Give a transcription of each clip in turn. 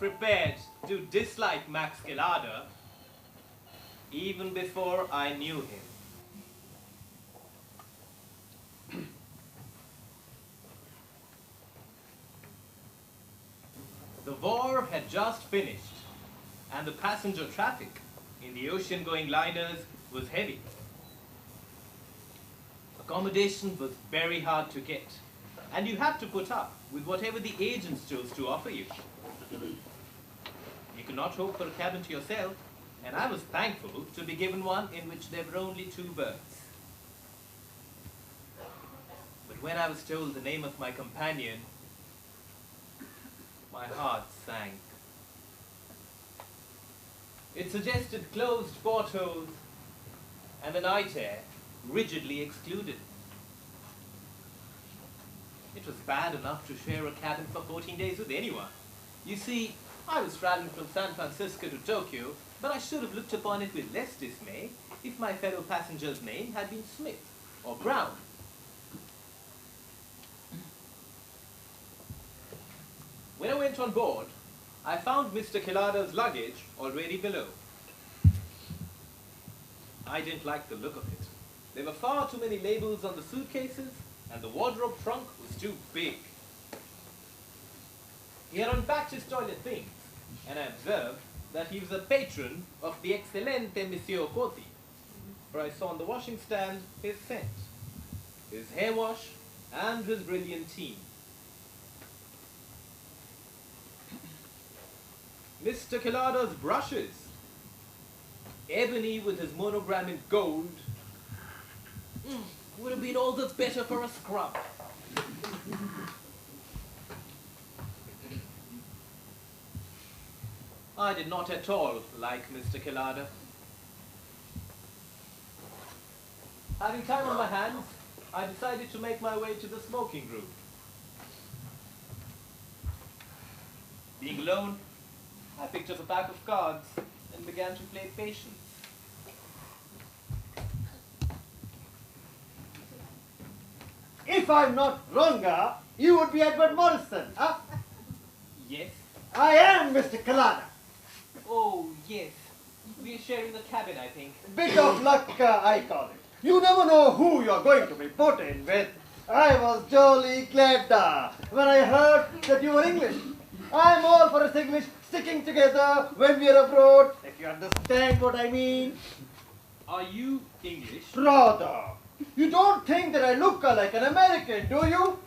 prepared to dislike Max Gelada even before I knew him. The war had just finished, and the passenger traffic in the ocean-going liners was heavy. Accommodation was very hard to get, and you had to put up with whatever the agents chose to offer you. You could not hope for a cabin to yourself, and I was thankful to be given one in which there were only 2 berths. But when I was told the name of my companion, my heart sank. It suggested closed portholes and the night air rigidly excluded. It was bad enough to share a cabin for 14 days with anyone. You see, I was traveling from San Francisco to Tokyo, but I should have looked upon it with less dismay if my fellow passenger's name had been Smith or Brown. When I went on board, I found Mr. Gelada's luggage already below. I didn't like the look of it. There were far too many labels on the suitcases, and the wardrobe trunk was too big. He had unpacked his toilet things, and I observed that he was a patron of the excellente Monsieur Coty, for I saw on the washing stand his scent, his hair wash, and his brilliantine. Mr. Gelada's brushes, ebony with his monogram in gold, would have been all the better for a scrub. I did not at all like Mr. Gelada. Having time on my hands, I decided to make my way to the smoking room. Being alone, I picked up a pack of cards and began to play patience. If I'm not wronger, you would be Edward Morrison, huh? Yes? I am Mr. Gelada. Oh, yes. We are sharing the cabin, I think. Bit of luck, I call it. You never know who you're going to be put in with. I was jolly glad when I heard that you were English. I'm all for us English sticking together when we are abroad, if you understand what I mean. Are you English? Rather. You don't think that I look like an American, do you?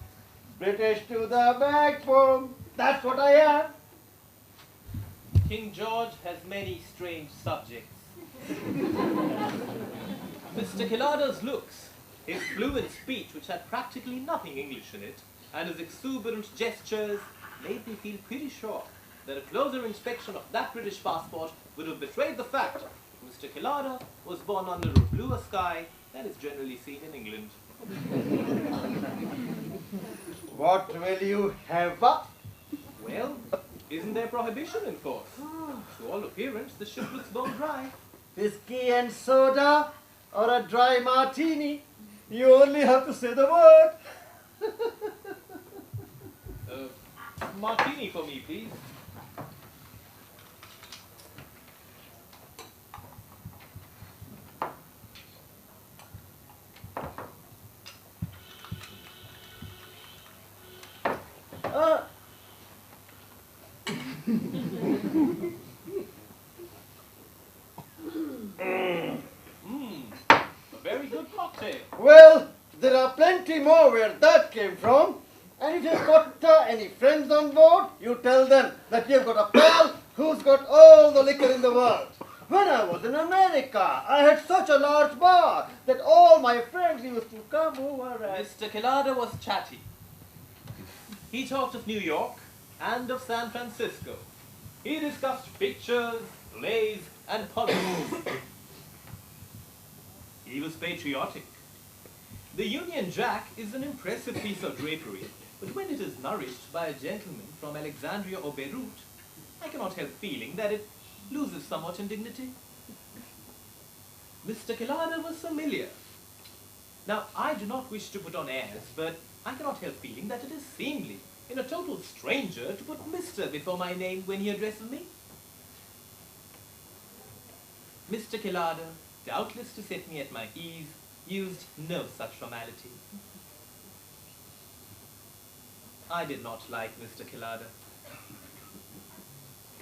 British to the backbone. That's what I am. King George has many strange subjects. Mr. Gelada's looks, his fluent speech, which had practically nothing English in it, and his exuberant gestures made me feel pretty sure that a closer inspection of that British passport would have betrayed the fact that Mr. Gelada was born under a bluer sky than is generally seen in England. What will you have? Well, isn't there prohibition in force? To all appearance, the ship looks bone dry. Whiskey and soda or a dry martini? You only have to say the word. Martini for me, please. A very good cocktail. Well, there are plenty more where that came from. And if you've got any friends on board, you tell them that you've got a pal who's got all the liquor in the world. When I was in America, I had such a large bar that all my friends used to come over and... Mr. Gelada was chatty. He talked of New York and of San Francisco. He discussed pictures, plays, and politics. He was patriotic. The Union Jack is an impressive piece of drapery, but when it is nourished by a gentleman from Alexandria or Beirut, I cannot help feeling that it loses somewhat in dignity. Mr. Gelada was familiar. Now, I do not wish to put on airs, but I cannot help feeling that it is seemly in a total stranger to put Mr. before my name when he addresses me? Mr. Killarder, doubtless to set me at my ease, used no such formality. I did not like Mr. Killarder.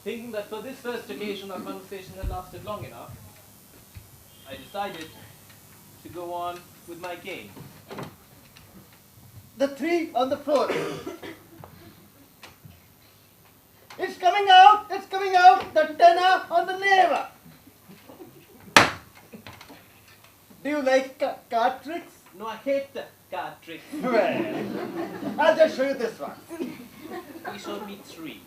Thinking that for this first occasion our conversation had lasted long enough, I decided to go on with my game. The 3 on the floor. It's coming out, the tenor on the neighbor. Do you like card tricks? No, I hate the card tricks. Well, I'll just show you this one. He showed me 3.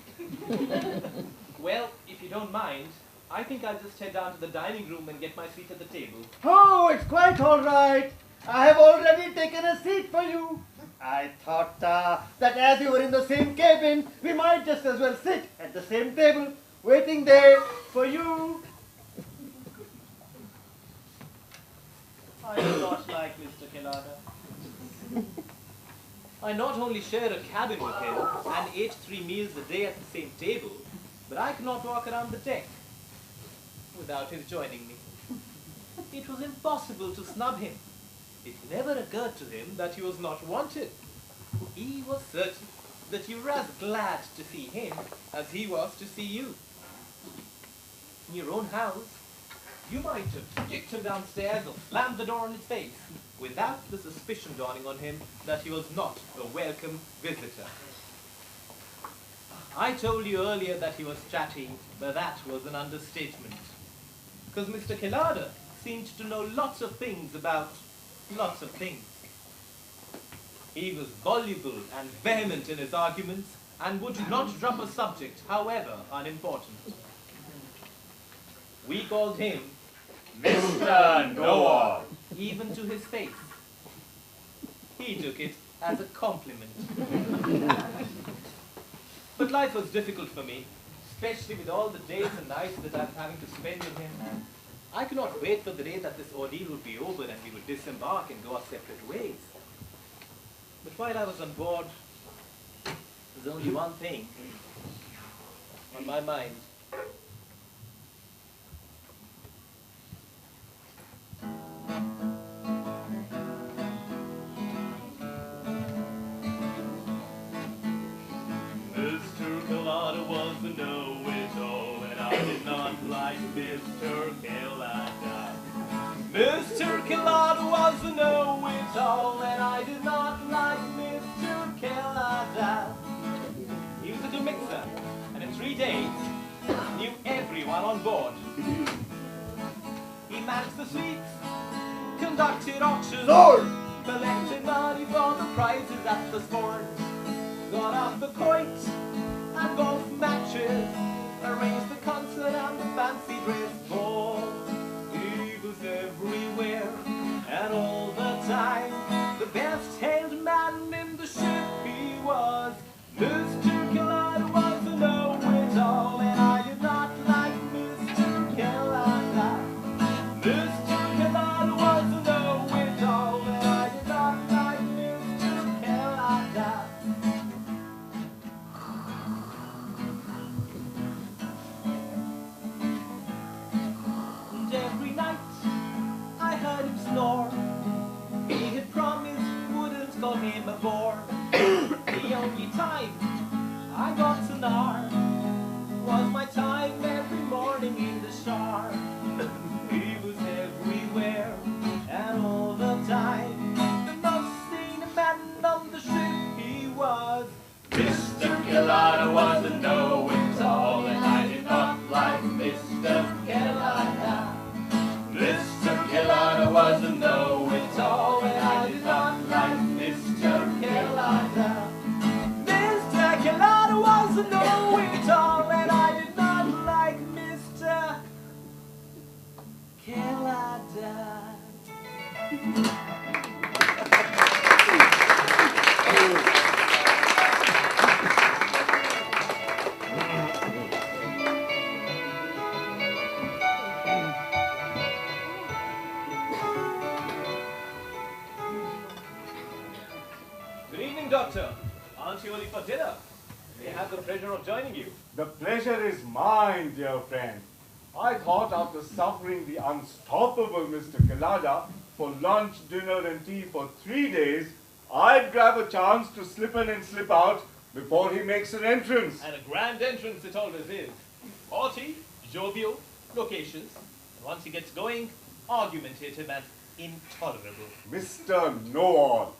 Well, if you don't mind, I think I'll just head down to the dining room and get my seat at the table. Oh, it's quite all right. I have already taken a seat for you. I thought that as you were in the same cabin, we might just as well sit at the same table, waiting there for you. I do not like Mr. Killarder. I not only share a cabin with him and ate 3 meals a day at the same table, but I could not walk around the deck without his joining me. It was impossible to snub him. It never occurred to him that he was not wanted. He was certain that you were as glad to see him as he was to see you. In your own house, you might have kicked him downstairs or slammed the door in his face without the suspicion dawning on him that he was not a welcome visitor. I told you earlier that he was chatty, but that was an understatement. Because Mr. Killarder seemed to know lots of things about lots of things. He was voluble and vehement in his arguments and would not drop a subject, however unimportant. We called him Mr. Knowall. even to his face. He took it as a compliment. But life was difficult for me, especially with all the days and nights that I was having to spend with him. I could not wait for the day that this ordeal would be over and we would disembark and go our separate ways. But while I was on board, there was only one thing on my mind. Mr. Killarder was a know-it-all, and I did not like Mr. Killarder. Mr. Killarder was a know-it-all, and I did not like Mr. Killarder. He was a good mixer, and in 3 days, knew everyone on board. He managed the suites, conducted auctions, Lord! collected money for the prizes at the sport, got off the quoit and golf matches, arranged the concert and the fancy dress ball. He was everywhere and all the time, the best-hailed man in the ship he was. Mr. Killarder was a know-it-all, and I did not like Mr. Killarder. Mr. Killarder was a know-it-all, and I did not like Mr. Killarder. And every night I heard him snore. He had promised wouldn't call him aboard. The only time I got to nar was my time every morning in the shower. He was everywhere and all the time, the most seen man on the ship he was. Mr. Killarder was a know-it-all, and I did not like Mr. Killarder. Mr. Killarder was a know-it-all, and I did not like Mr. Killarder. Mr. Killarder was a know-it-all, and I did not like Mr. Killarder. Good evening, Doctor. Aren't you early for dinner? May I have the pleasure of joining you? The pleasure is mine, dear friend. I thought after suffering the unstoppable Mr. Kalada for lunch, dinner and tea for 3 days, I'd grab a chance to slip in and slip out before he makes an entrance. And a grand entrance it always is. Hearty, jovial, loquacious, and once he gets going, argumentative and intolerable. Mr. Knowall.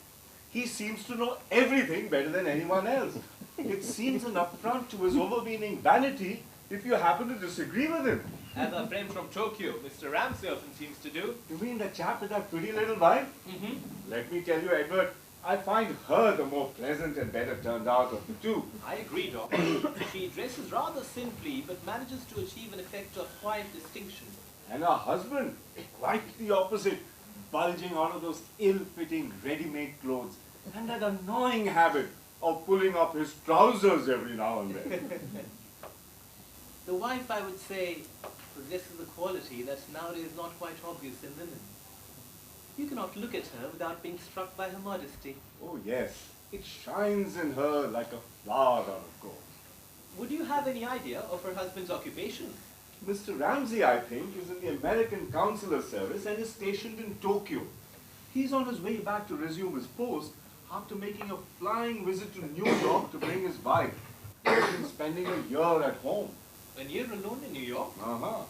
He seems to know everything better than anyone else. It seems an affront to his overweening vanity if you happen to disagree with him. As our friend from Tokyo, Mr. Ramsay, often seems to do. You mean the chap with that pretty little wife? Mm-hmm. Let me tell you, Edward, I find her the more pleasant and better turned out of the two. I agree, Doc. She dresses rather simply, but manages to achieve an effect of quiet distinction. And her husband, quite the opposite, bulging out of those ill-fitting ready-made clothes, and that annoying habit of pulling up his trousers every now and then. The wife, I would say, possesses a quality that's nowadays not quite obvious in women. You cannot look at her without being struck by her modesty. Oh yes, it shines in her like a flower out of gold. Would you have any idea of her husband's occupation? Mr. Ramsay, I think, is in the American Consular Service and is stationed in Tokyo. He's on his way back to resume his post after making a flying visit to New York to bring his wife. He's been spending a year at home. When you're alone in New York? Uh-huh.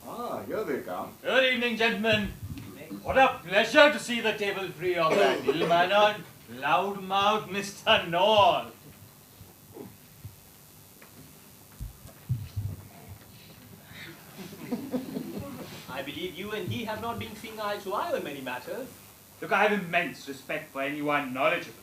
Ah, here they come. Good evening, gentlemen. What a pleasure to see the table free of that ill-mannered, loud-mouthed Mr. Knowall. I believe you and he have not been seeing eye to eye on many matters. Look, I have immense respect for anyone knowledgeable.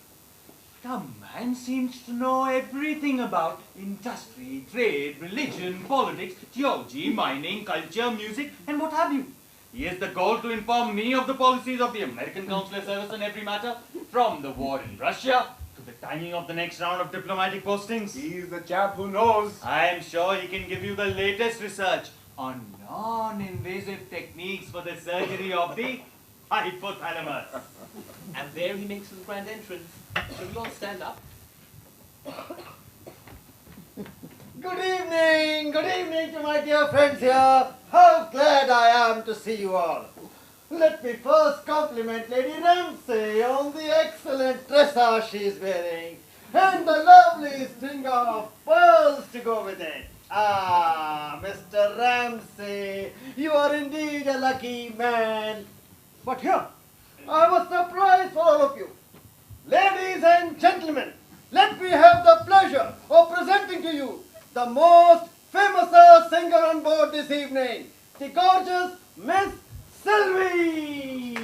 The man seems to know everything about industry, trade, religion, politics, geology, mining, culture, music, and what have you. He has the gall to inform me of the policies of the American Consular Service on every matter, from the war in Russia to the timing of the next round of diplomatic postings. He's the chap who knows. I am sure he can give you the latest research on non-invasive techniques for the surgery of the hypothalamus. And there he makes his grand entrance. Shall we all stand up? Good evening to my dear friends here. How glad I am to see you all. Let me first compliment Lady Ramsay on the excellent dressage she is wearing and the lovely string of pearls to go with it. Ah, Mr. Ramsay, you are indeed a lucky man. But here, I have a surprise for all of you. Ladies and gentlemen, let me have the pleasure of presenting to you the most famous singer on board this evening, the gorgeous Miss Sylvie.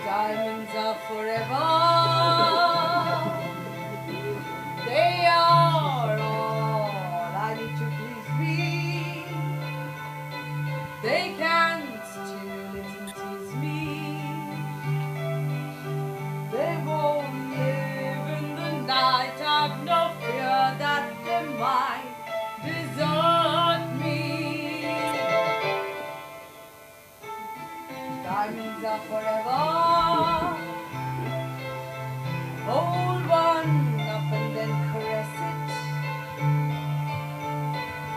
Diamonds are forever. They are all I need to please me. They can't steal it and tease me. They won't live in the night. I've no fear that they might desert me. Diamonds are forever. Hold one up and then caress it.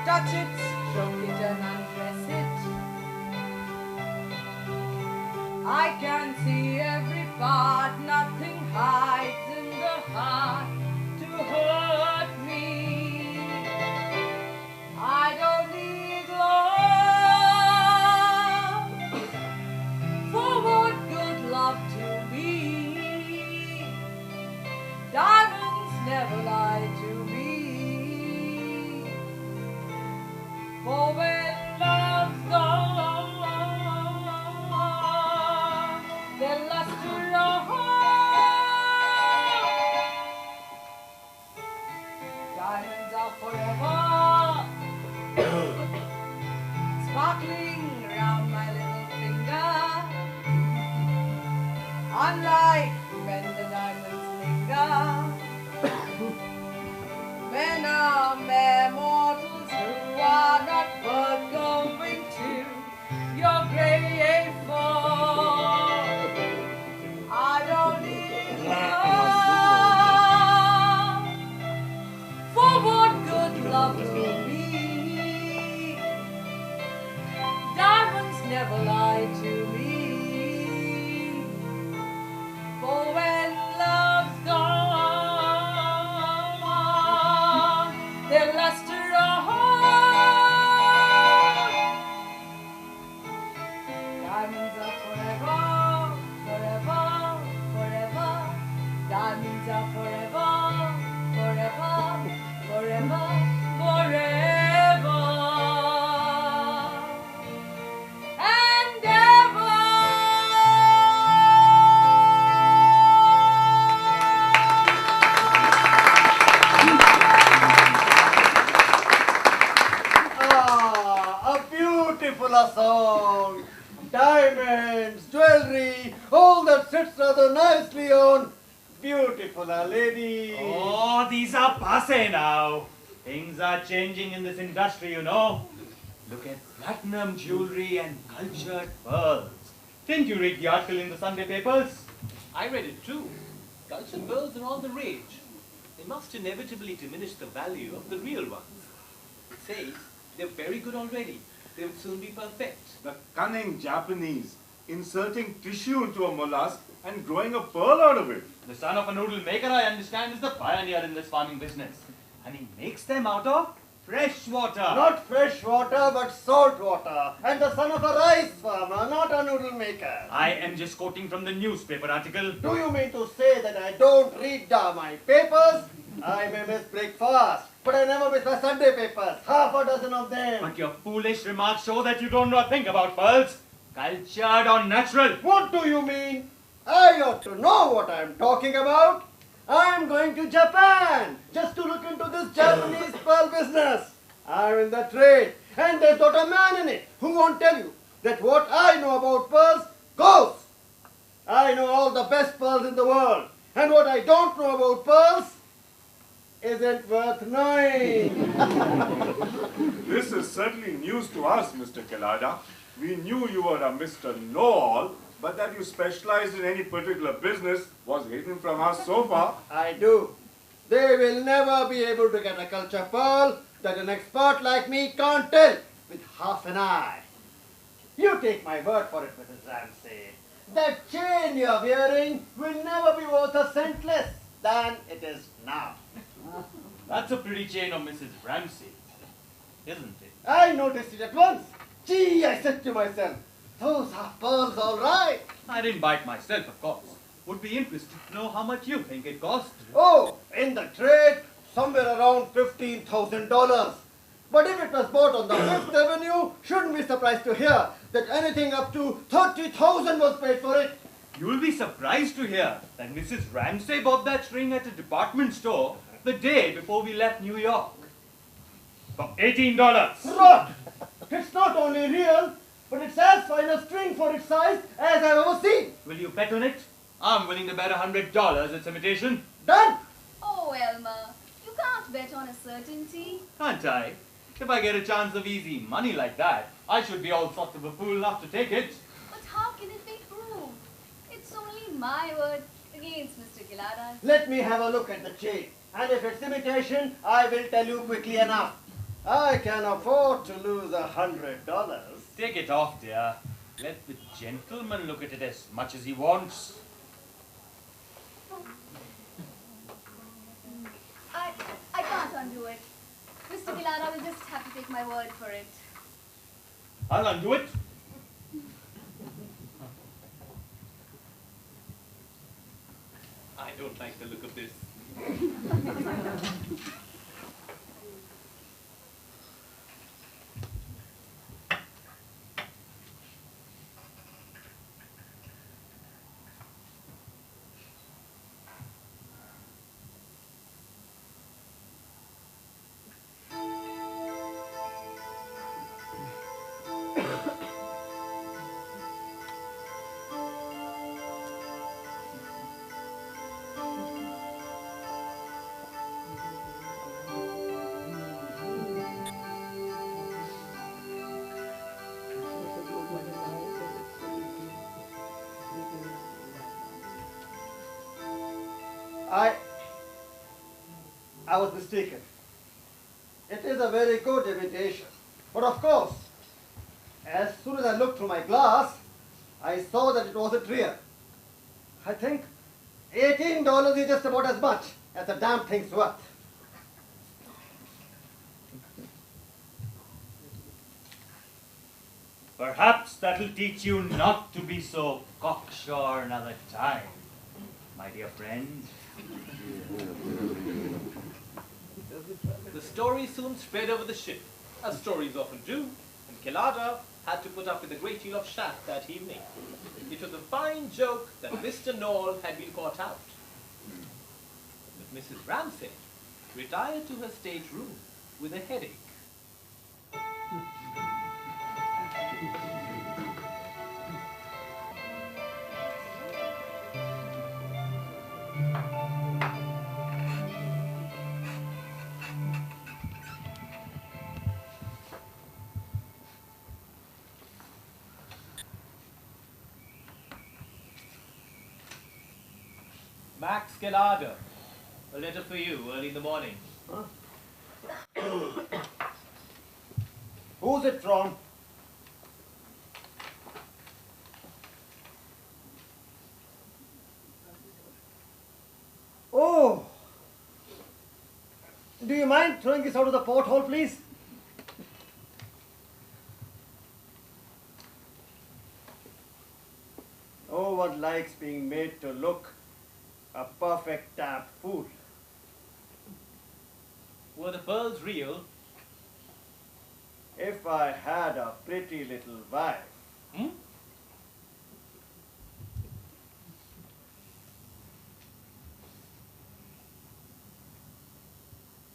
Touch it, stroke it and undress it. I can see every part, nothing hides in the heart to hurt me. I don't need love. For what good love to me? Diamonds never lie to me. For when love's gone, their luster diamonds are forever. Sparkling round my little finger. Unlike when the diamonds linger. Men are mere mortals who are not love to me. Diamonds never lie to me. For when love's gone, their luster on. Diamonds are forever, forever, forever. Diamonds are forever, forever, forever, forever. And ever. Ah, a beautiful song. Diamonds, jewelry, all that sits rather nicely on beautiful lady. Oh, these are passe now. Things are changing in this industry, you know. Look at platinum jewelry and cultured pearls. Didn't you read the article in the Sunday papers? I read it too. Cultured pearls are all the rage. They must inevitably diminish the value of the real ones. It says they're very good already. They will soon be perfect. The cunning Japanese inserting tissue into a mollusk and growing a pearl out of it. The son of a noodle maker, I understand, is the pioneer in this farming business. And he makes them out of fresh water. Not fresh water, but salt water. And the son of a rice farmer, not a noodle maker. I am just quoting from the newspaper article. Do you mean to say that I don't read my papers? I may miss breakfast, but I never miss my Sunday papers. Half a dozen of them. But your foolish remarks show that you don't know a thing about pearls. Cultured or natural. What do you mean? I ought to know what I am talking about. I am going to Japan just to look into this Japanese pearl business. I am in the trade, and there's not a man in it who won't tell you that what I know about pearls goes. I know all the best pearls in the world, and what I don't know about pearls isn't worth knowing. This is certainly news to us, Mr. Kelada. We knew you were a Mr. Knowall, but that you specialized in any particular business was hidden from us so far. I do. They will never be able to get a culture pearl that an expert like me can't tell with half an eye. You take my word for it, Mrs. Ramsay. That chain you're wearing will never be worth a cent less than it is now. That's a pretty chain of Mrs. Ramsay, isn't it? I noticed it at once. Gee, I said to myself, those are pearls all right. I didn't buy it myself, of course. Would be interested to know how much you think it cost. Oh, in the trade, somewhere around $15,000. But if it was bought on the Fifth Avenue, shouldn't be surprised to hear that anything up to $30,000 was paid for it. You'll be surprised to hear that Mrs. Ramsay bought that ring at a department store the day before we left New York. For $18. Rot! It's not only real, but it's as fine a string for its size as I've ever seen. Will you bet on it? I'm willing to bet $100 it's imitation. Done! Oh, Elmer, you can't bet on a certainty. Can't I? If I get a chance of easy money like that, I should be all sorts of a fool enough to take it. But how can it be proved? It's only my word against Mr. Gilada's. Let me have a look at the chain. And if it's imitation, I will tell you quickly enough. I can afford to lose $100. Take it off, dear. Let the gentleman look at it as much as he wants. I can't undo it. Mr. Gilada will just have to take my word for it. I'll undo it. I don't like the look of this. I was mistaken. It is a very good imitation. But of course, as soon as I looked through my glass, I saw that it wasn't real. I think $18 is just about as much as the damn thing's worth. Perhaps that'll teach you not to be so cocksure another time, my dear friends. The story soon spread over the ship, as stories often do, and Killarda had to put up with a great deal of chaff that evening. It was a fine joke that Mr. Knowall had been caught out. But Mrs. Ramsay retired to her stateroom with a headache. Max Killarda, a letter for you early in the morning. Who's it from? Oh! Do you mind throwing this out of the porthole, please? No one likes being made to look a perfect damn fool. Were the pearls real? If I had a pretty little wife. Hmm?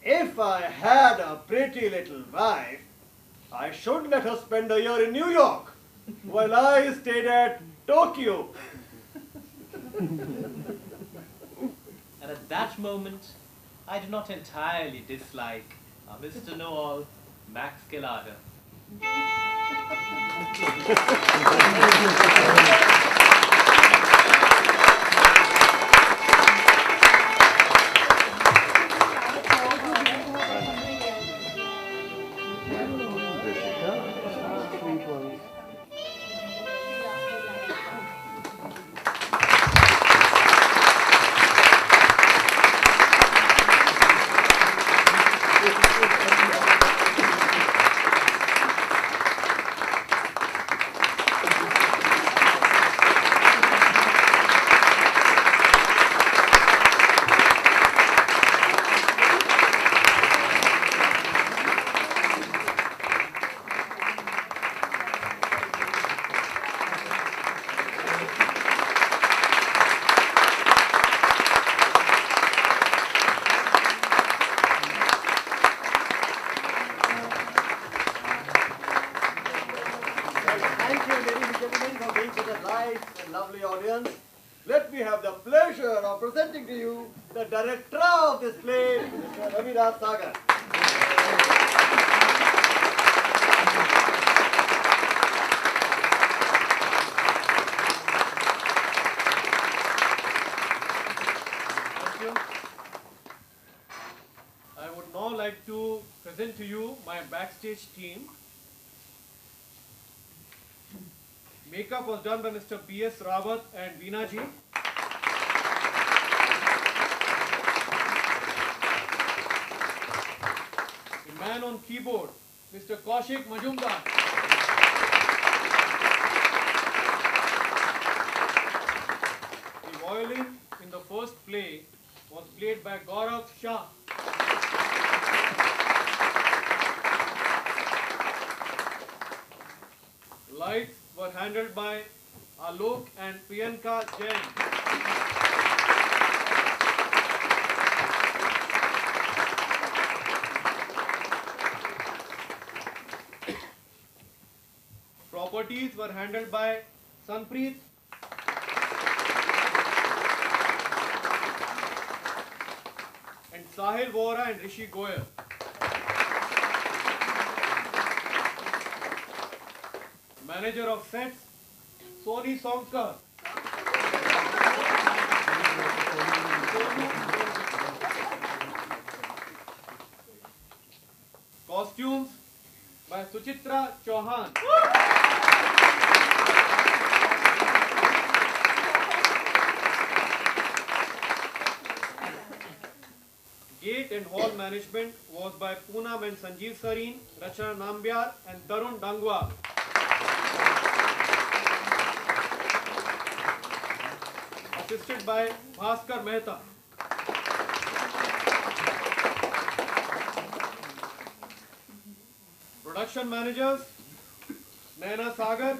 If I had a pretty little wife, I should let her spend a year in New York while I stayed at Tokyo. And at that moment, I did not entirely dislike Mr. Knowall, Max Killarda. Thank you, ladies and gentlemen, for being such a nice and lovely audience. Let me have the pleasure of presenting to you the director of this play, Mr. Raviraj Sagar. Thank you. I would now like to present to you my backstage team. Makeup was done by Mr. B.S. Rawat and Veena ji. The man on keyboard, Mr. Kaushik Majumdar. The violin in the first play was played by Gaurav Shah. Lights were handled by Alok and Priyanka Jain. Properties were handled by Sanpreet and Sahil Vora and Rishi Goyal. Manager of sets, Sony Songkar. Costumes by Suchitra Chauhan. Gate and hall management was by Poonam and Sanjeev Sareen, Rachana Nambyar and Tarun Dangwa. Assisted by Bhaskar Mehta. Production managers, Naina Sagar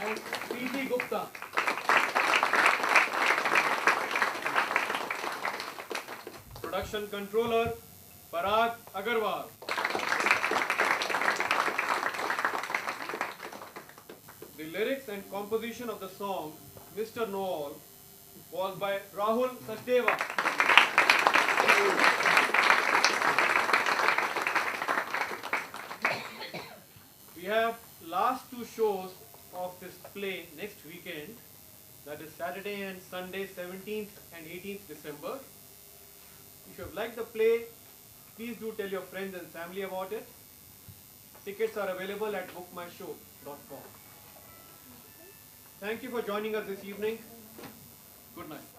and Preeti Gupta. Production controller, Parag Agarwal. The lyrics and composition of the song, Mr. Knowall, was by Rahul Sachdeva. We have last two shows of this play next weekend, that is Saturday and Sunday 17th and 18th December. If you have liked the play, please do tell your friends and family about it. Tickets are available at bookmyshow.com. Thank you for joining us this evening. Good night.